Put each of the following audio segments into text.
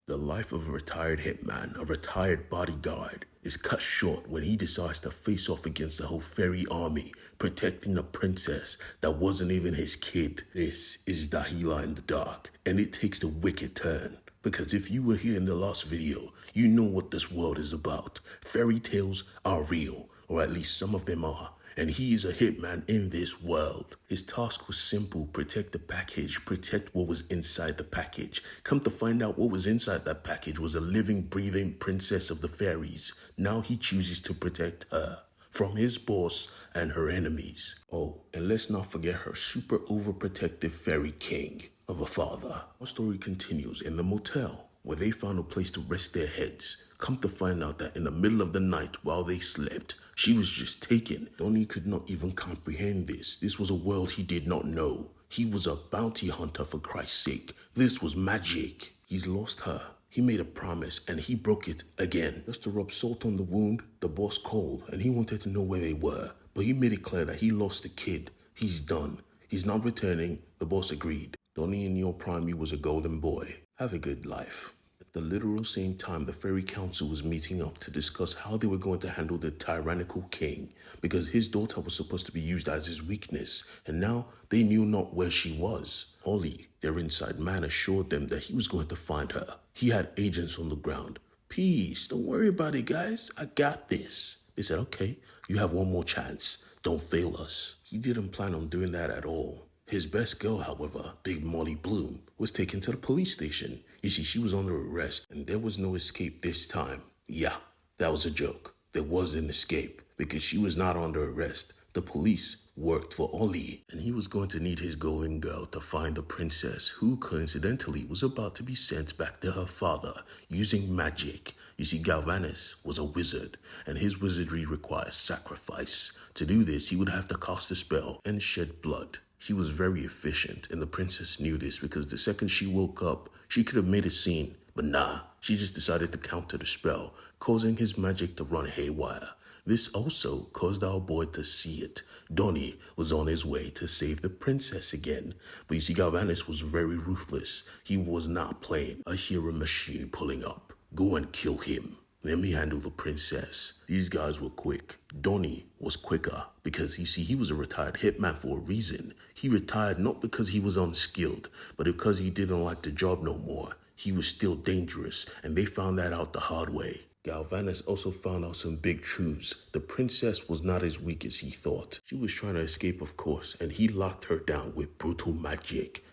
The life of a retired hitman, a retired bodyguard, is cut short when he decides to face off against the whole fairy army, protecting a princess that wasn't even his kid. This is Dahlia in the dark, and it takes a wicked turn. Because if you were here in the last video, you know what this world is about. Fairy tales are real, or at least some of them are. And he is a hitman in this world. His task was simple: protect the package, protect what was inside the package. Come to find out, what was inside that package was a living, breathing princess of the fairies. Now he chooses to protect her from his boss and her enemies. Oh, and let's not forget her super overprotective fairy king of a father. Our story continues in the motel, where they found a place to rest their heads. Come to find out that in the middle of the night, while they slept, she was just taken. Donnie could not even comprehend this. This was a world he did not know. He was a bounty hunter, for Christ's sake. This was magic. He's lost her. He made a promise and he broke it again. Just to rub salt on the wound, the boss called and he wanted to know where they were. But he made it clear that he lost the kid. He's done. He's not returning. The boss agreed. Donnie in your prime, he was a golden boy. Have a good life. At the literal same time, the fairy council was meeting up to discuss how they were going to handle the tyrannical king, because his daughter was supposed to be used as his weakness, and now they knew not where she was. Ollie, their inside man, assured them that he was going to find her. He had agents on the ground. Peace, don't worry about it, guys. I got this. They said, okay, you have one more chance. Don't fail us. He didn't plan on doing that at all. His best girl, however, Big Molly Bloom, was taken to the police station. You see, she was under arrest, and there was no escape this time. Yeah, that was a joke. There was an escape, because she was not under arrest. The police worked for Ollie, and he was going to need his golden girl to find the princess, who coincidentally was about to be sent back to her father using magic. You see, Galvanus was a wizard, and his wizardry requires sacrifice. To do this, he would have to cast a spell and shed blood. He was very efficient, and the princess knew this, because the second she woke up, she could have made a scene. But nah, she just decided to counter the spell, causing his magic to run haywire. This also caused our boy to see it. Donnie was on his way to save the princess again. But you see, Galvanus was very ruthless. He was not playing. I hear a machine pulling up. Go and kill him. Let me handle the princess. These guys were quick. Donnie was quicker because, you see, he was a retired hitman for a reason. He retired not because he was unskilled, but because he didn't like the job no more. He was still dangerous, and they found that out the hard way. Galvanus also found out some big truths. The princess was not as weak as he thought. She was trying to escape, of course, and he locked her down with brutal magic.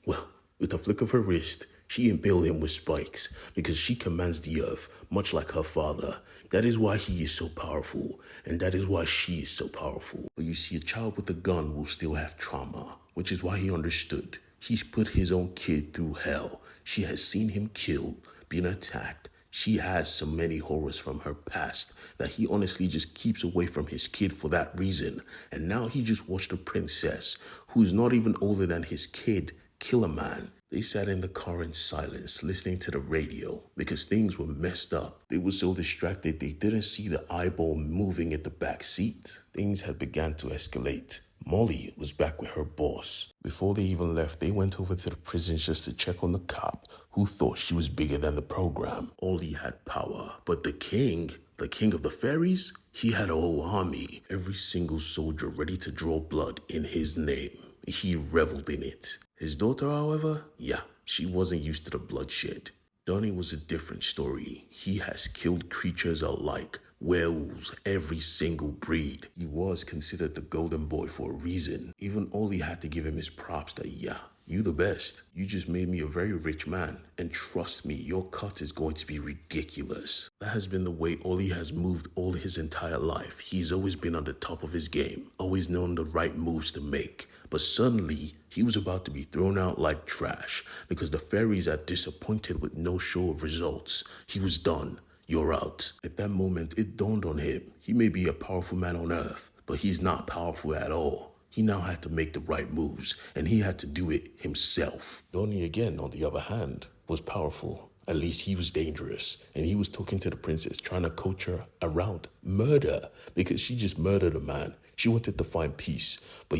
Well, with a flick of her wrist, she impaled him with spikes, because she commands the earth, much like her father. That is why he is so powerful, and that is why she is so powerful. But you see, a child with a gun will still have trauma, which is why he understood. He's put his own kid through hell. She has seen him killed, been attacked. She has so many horrors from her past that he honestly just keeps away from his kid for that reason. And now he just watched a princess, who's not even older than his kid, kill a man. They sat in the car in silence, listening to the radio, because things were messed up. They were so distracted they didn't see the eyeball moving at the back seat. Things had begun to escalate. Molly was back with her boss. Before they even left, they went over to the prison just to check on the cop, who thought she was bigger than the program. Ollie had power, but the king of the fairies, he had a whole army. Every single soldier ready to draw blood in his name. He reveled in it. His daughter, however, she wasn't used to the bloodshed. Donnie was a different story. He has killed creatures alike, werewolves, every single breed. He was considered the golden boy for a reason. Even Ollie had to give him his props that, you the best. You just made me a very rich man. And trust me, your cut is going to be ridiculous. That has been the way Ollie has moved all his entire life. He's always been on the top of his game, always known the right moves to make. But suddenly, he was about to be thrown out like trash because the fairies are disappointed with no show of results. He was done. You're out. At that moment, it dawned on him. He may be a powerful man on earth, but he's not powerful at all. He now had to make the right moves, and he had to do it himself. Donnie, again, on the other hand, was powerful. At least he was dangerous, and he was talking to the princess, trying to coach her around murder, because she just murdered a man. She wanted to find peace. But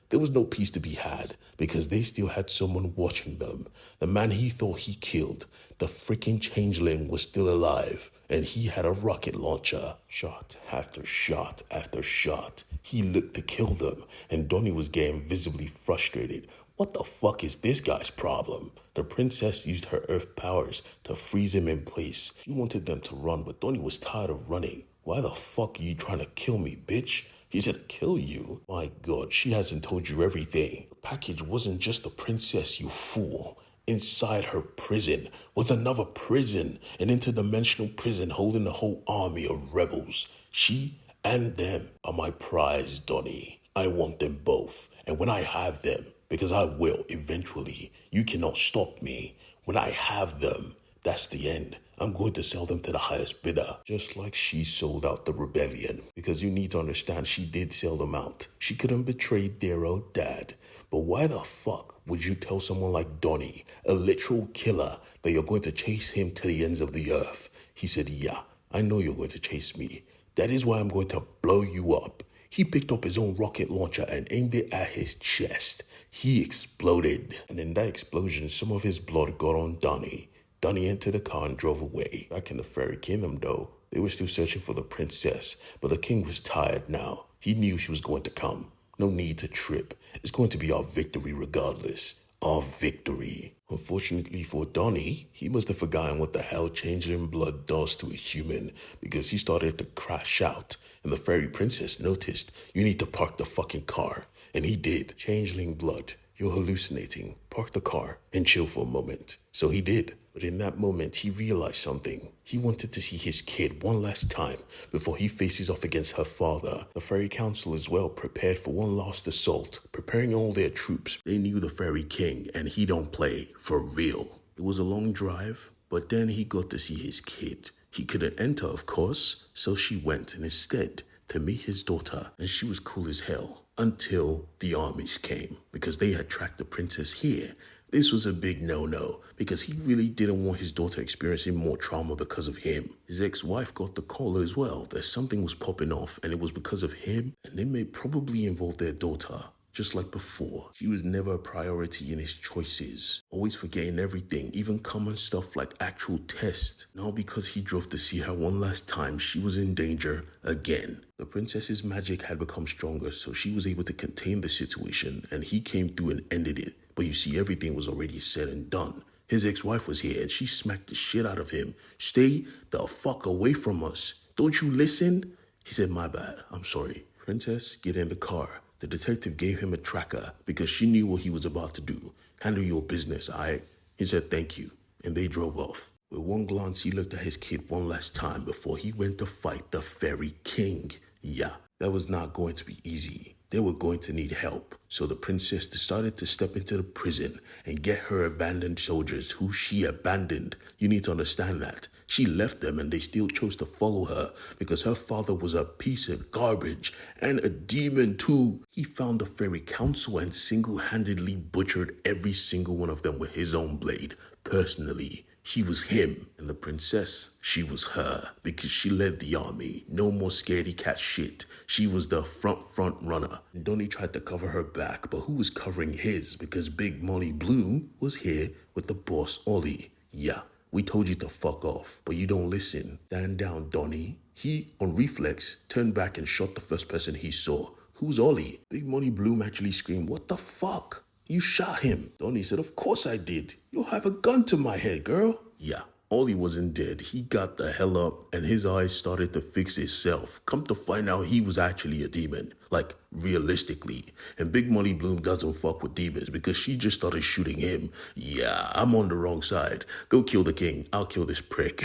there was no peace to be had because they still had someone watching them. The man he thought he killed, the freaking changeling, was still alive, and he had a rocket launcher. Shot after shot after shot. He looked to kill them, and Donnie was getting visibly frustrated. What the fuck is this guy's problem? The princess used her earth powers to freeze him in place. She wanted them to run, but Donnie was tired of running. Why the fuck are you trying to kill me, bitch? He said, kill you? My god, she hasn't told you everything. The package wasn't just the princess, you fool. Inside her prison was another prison, an interdimensional prison holding a whole army of rebels. She and them are my prize, Donnie. I want them both, and when I have them, because I will eventually, you cannot stop me. When I have them, that's the end. I'm going to sell them to the highest bidder. Just like she sold out the rebellion. Because you need to understand, she did sell them out. She couldn't betray their old dad. But why the fuck would you tell someone like Donnie, a literal killer, that you're going to chase him to the ends of the earth? He said, yeah, I know you're going to chase me. That is why I'm going to blow you up. He picked up his own rocket launcher and aimed it at his chest. He exploded. And in that explosion, some of his blood got on Donnie. Donnie entered the car and drove away. Back in the fairy kingdom, though, they were still searching for the princess, but the king was tired now. He knew she was going to come. No need to trip. It's going to be our victory regardless. Our victory. Unfortunately for Donnie, he must have forgotten what the hell changing blood does to a human, because he started to crash out, and the fairy princess noticed, you need to park the fucking car. And he did. Changeling blood. You're hallucinating. Park the car and chill for a moment. So he did. But in that moment, he realized something. He wanted to see his kid one last time before he faces off against her father. The fairy council as well prepared for one last assault, preparing all their troops. They knew the fairy king, and he don't play for real. It was a long drive, but then he got to see his kid. He couldn't enter, of course, so she went instead to meet his daughter, and she was cool as hell. Until the armies came, because they had tracked the princess here. This was a big no-no, because he really didn't want his daughter experiencing more trauma because of him. His ex-wife got the call as well that something was popping off, and it was because of him, and it may probably involve their daughter. Just like before, she was never a priority in his choices, always forgetting everything, even common stuff like actual tests. Now because he drove to see her one last time, she was in danger again. The princess's magic had become stronger, so she was able to contain the situation, and he came through and ended it. But you see, everything was already said and done. His ex-wife was here, and she smacked the shit out of him. Stay the fuck away from us. Don't you listen? He said, my bad, I'm sorry. Princess, get in the car. The detective gave him a tracker because she knew what he was about to do. Handle your business, alright? He said thank you, and they drove off. With one glance, he looked at his kid one last time before he went to fight the fairy king. Yeah, that was not going to be easy. They were going to need help. So the princess decided to step into the prison and get her abandoned soldiers who she abandoned. You need to understand that. She left them and they still chose to follow her because her father was a piece of garbage and a demon too. He found the fairy council and single-handedly butchered every single one of them with his own blade, personally. He was him, and the princess, she was her, because she led the army. No more scaredy cat shit. She was the front runner. And Donnie tried to cover her back, but who was covering his? Because Big Molly Blue was here with the boss Ollie. Yeah, we told you to fuck off, but you don't listen. Stand down, Donnie. He, on reflex, turned back and shot the first person he saw. Who's Ollie? Big Molly Bloom actually screamed, what the fuck? You shot him. Donnie said, of course I did. You'll have a gun to my head, girl. Yeah, Ollie wasn't dead. He got the hell up and his eyes started to fix itself. Come to find out he was actually a demon. Like, realistically. And Big Molly Bloom doesn't fuck with demons because she just started shooting him. Yeah, I'm on the wrong side. Go kill the king. I'll kill this prick.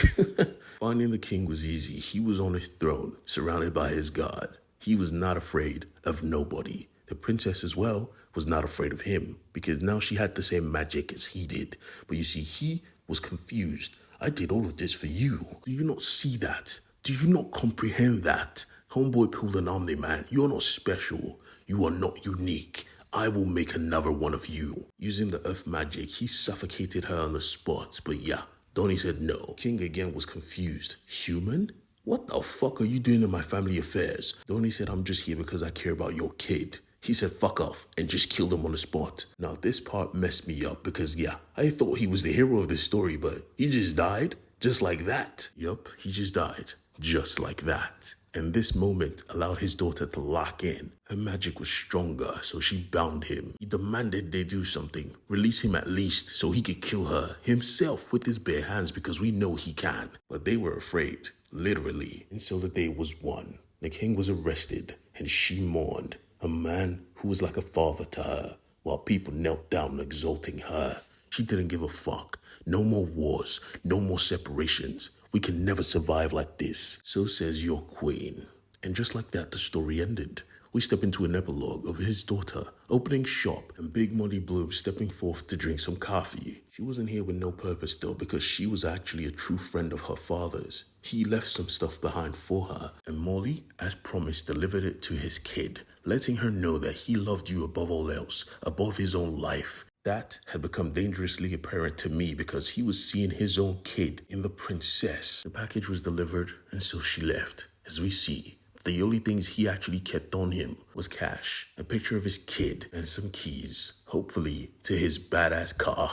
Finding the king was easy. He was on his throne, surrounded by his god. He was not afraid of nobody. The princess as well was not afraid of him because now she had the same magic as he did. But you see, he was confused. I did all of this for you. Do you not see that? Do you not comprehend that? Homeboy pulled an Omni-Man. You're not special. You are not unique. I will make another one of you. Using the earth magic, he suffocated her on the spot. But yeah, Donnie said no. King again was confused. Human? What the fuck are you doing in my family affairs? Donnie said, I'm just here because I care about your kid. He said fuck off and just killed him on the spot. Now this part messed me up because yeah, I thought he was the hero of this story, but he just died just like that. Yup, he just died just like that. And this moment allowed his daughter to lock in. Her magic was stronger, so she bound him. He demanded they do something, release him at least so he could kill her himself with his bare hands because we know he can. But they were afraid, literally. And so the day was won. The king was arrested and she mourned. A man who was like a father to her, while people knelt down exalting her. She didn't give a fuck. No more wars, no more separations. We can never survive like this. So says your queen. And just like that, the story ended. We step into an epilogue of his daughter opening shop and Big Molly Bloom stepping forth to drink some coffee. She wasn't here with no purpose though, because she was actually a true friend of her father's. He left some stuff behind for her, and Molly, as promised, delivered it to his kid, letting her know that he loved you above all else, above his own life. That had become dangerously apparent to me because he was seeing his own kid in the princess. The package was delivered, and so she left. As we see, the only things he actually kept on him was cash, a picture of his kid, and some keys, hopefully to his badass car.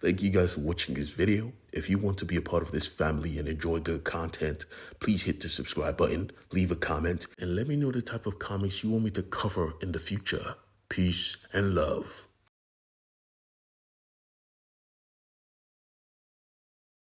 Thank you guys for watching this video. If you want to be a part of this family and enjoy the content, please hit the subscribe button, leave a comment, and let me know the type of comics you want me to cover in the future. Peace and love.